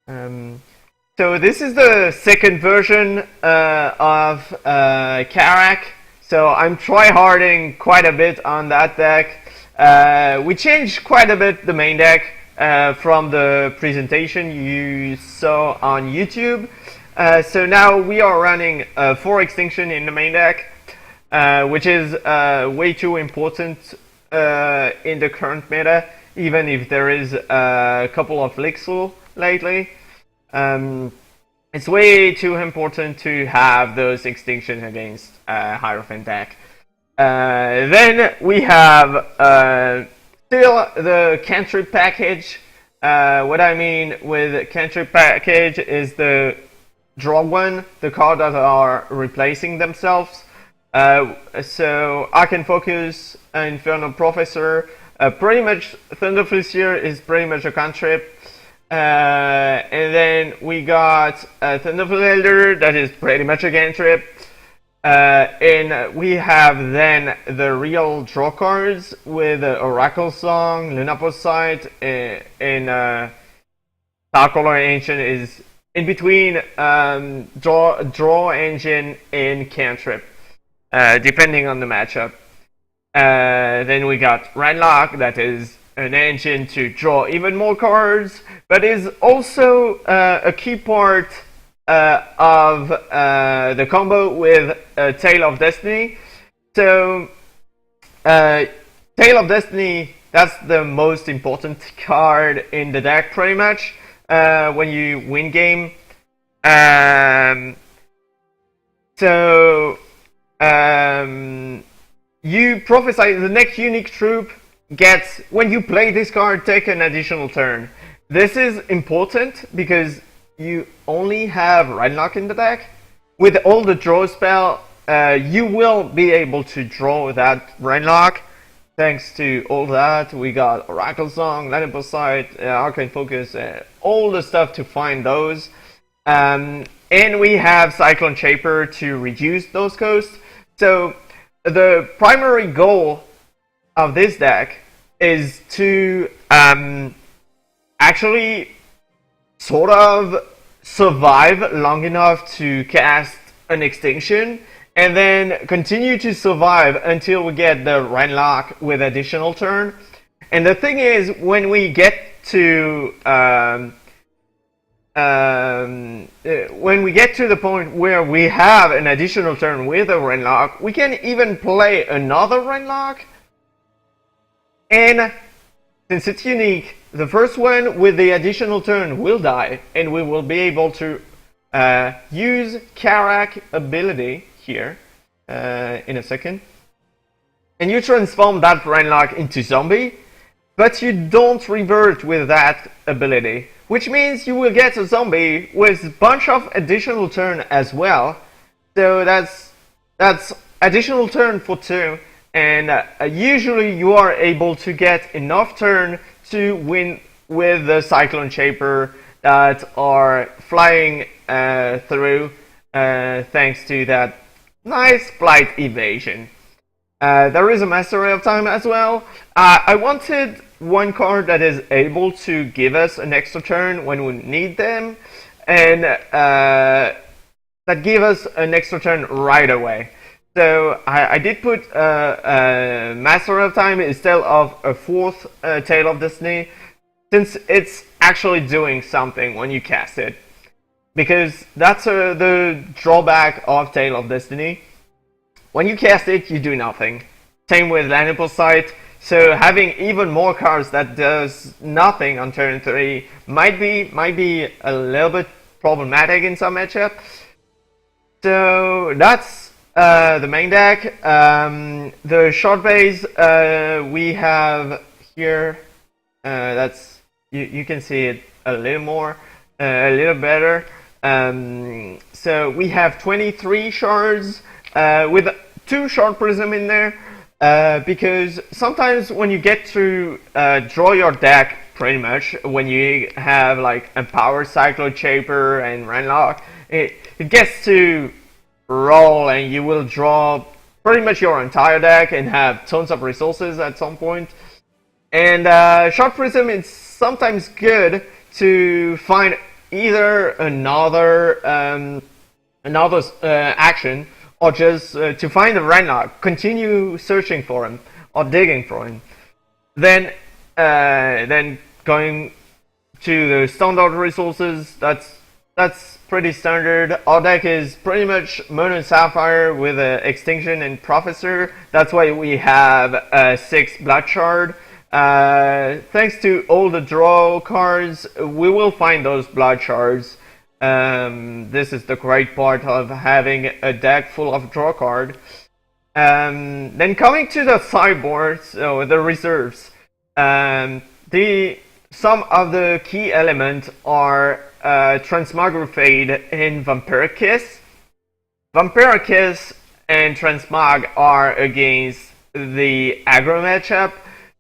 So this is the second version of Carrac. So I'm tryharding quite a bit on that deck. We changed quite a bit the main deck from the presentation you saw on YouTube. So now we are running 4 extinction in the main deck, which is way too important in the current meta, even if there is a couple of Lixul lately. It's way too important to have those extinction against Hierophant deck. Then we have still the cantrip package. What I mean with cantrip package is the draw one, the cards that are replacing themselves. So I can focus Infernal Professor. Pretty much Thunderflissier is pretty much a cantrip. And then we got Thunderful Elder, that is pretty much a cantrip. And we have then the real draw cards with Oracle Song, Lunaposite, and Starcaller Ancient is in between draw engine and cantrip, depending on the matchup. Then we got Ranlock, that is an engine to draw even more cards, but is also a key part of the combo with Tail of Destiny. So Tail of Destiny, that's the most important card in the deck pretty much when you win game. You prophesy the next unique troop gets, when you play this card, take an additional turn. This is important because you only have Ranlock in the deck. With all the draw spell, you will be able to draw that Ranlock. Thanks to all that, we got Oracle Song, Lunaposite, Arcane Focus, all the stuff to find those. And we have Cyclone Shaper to reduce those costs. So the primary goal of this deck is to actually sort of survive long enough to cast an extinction and then continue to survive until we get the Ranlock with additional turn. And the thing is, when we get to the point where we have an additional turn with a Ranlock, we can even play another Ranlock. And since it's unique, the first one with the additional turn will die, and we will be able to use Carrac ability here in a second. And you transform that Ranlock into zombie, but you don't revert with that ability, which means you will get a zombie with a bunch of additional turn as well. So that's additional turn for 2. And usually you are able to get enough turn to win with the Cyclone Shaper that are flying through thanks to that nice Blight evasion. There is a Mastery of Time as well. I wanted one card that is able to give us an extra turn when we need them, and that give us an extra turn right away. So I did put a Master of Time instead of a 4th Tail of Destiny, since it's actually doing something when you cast it. Because that's the drawback of Tail of Destiny. When you cast it, you do nothing. Same with Lunaposite. So having even more cards that does nothing on turn 3 might be a little bit problematic in some matchup. So that's the main deck. The short base we have here. That's you can see it a little more, a little better. So we have 23 shards with 2 short prism in there. Because sometimes when you get to draw your deck, pretty much when you have like Empower, Cyclone Shaper, and Ranlock, it gets to roll, and you will draw pretty much your entire deck and have tons of resources at some point. And Short Prism is sometimes good to find either another action, or just to find the Renlock, continue searching for him or digging for him. Then going to the standard resources. That's pretty standard. Our deck is pretty much Mono Sapphire with Extinction and Professor. That's why we have 6 Blood Shard. Thanks to all the draw cards, we will find those Blood Shards. This is the great part of having a deck full of draw card. Then coming to the sideboard, so the reserves. Some of the key elements are Transmogrified and Vampiric Kiss. Vampiric Kiss and Transmog are against the aggro matchup,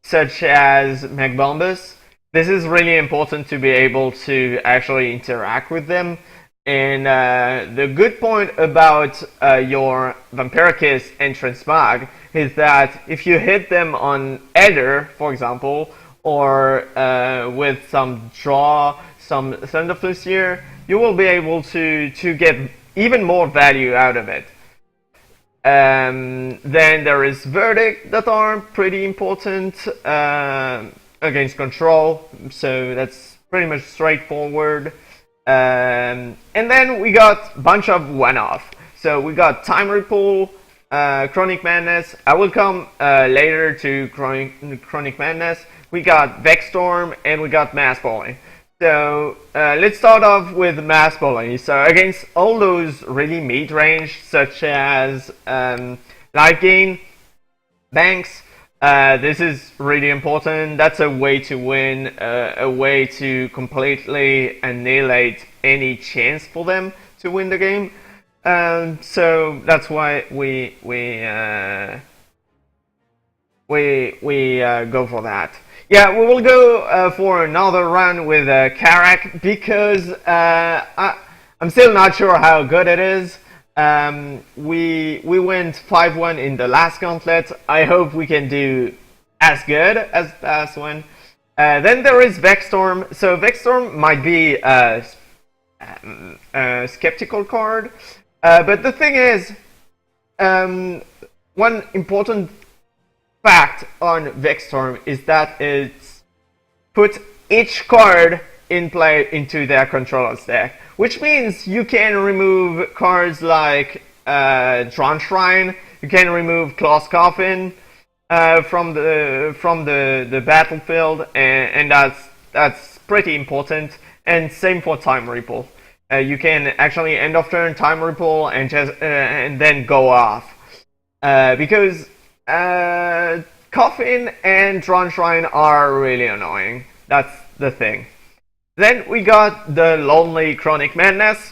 such as Magbombus. This is really important to be able to actually interact with them. And the good point about your Vampiric Kiss and Transmog is that if you hit them on Elder, for example, or with some draw, some Thunderflux here, you will be able to get even more value out of it. Then there is Verdict that are pretty important against control, so that's pretty much straightforward. And then we got a bunch of one-off. So we got Time Ripple, Chronic Madness. I will come later to Chronic Madness. We got Vexstorm and we got Mass Bully. So let's start off with Mass Bully. So against all those really mid-range, such as Life Gain, Banks, this is really important. That's a way to win, a way to completely annihilate any chance for them to win the game. So that's why we go for that. Yeah, we will go for another run with Carrac because I'm still not sure how good it is. We went 5-1 in the last gauntlet. I hope we can do as good as the last one. Then there is Vexstorm. So Vexstorm might be a skeptical card, but the thing is, one important fact on Vexstorm is that it's put each card in play into their controller's deck, which means you can remove cards like Drawn Shrine, you can remove Claw's Coffin from the battlefield, and that's pretty important. And same for Time Ripple. You can actually end of turn Time Ripple and just and then go off because Coffin and Drawn Shrine are really annoying. That's the thing. Then we got the Lonely Chronic Madness,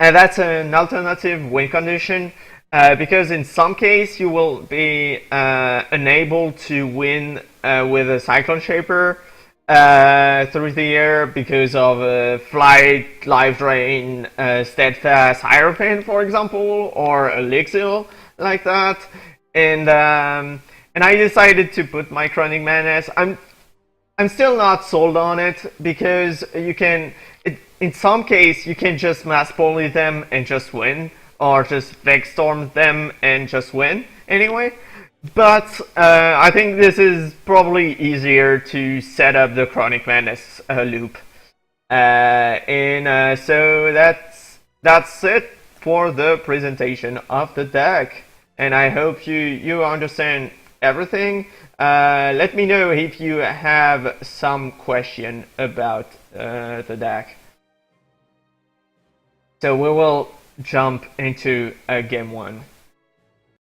and that's an alternative win condition because in some case you will be unable to win with a Cyclone Shaper through the air because of Flight, Life Drain, Steadfast, Hierophant, for example, or Elixir like that. And I decided to put my Chronic Madness. I'm still not sold on it because you can, in some case, you can just Mass Bully them and just win, or just Vexstorm them and just win anyway. But I think this is probably easier to set up the Chronic Madness loop. So that's it for the presentation of the deck, and I hope you understand everything. Let me know if you have some question about the deck. So we will jump into game 1.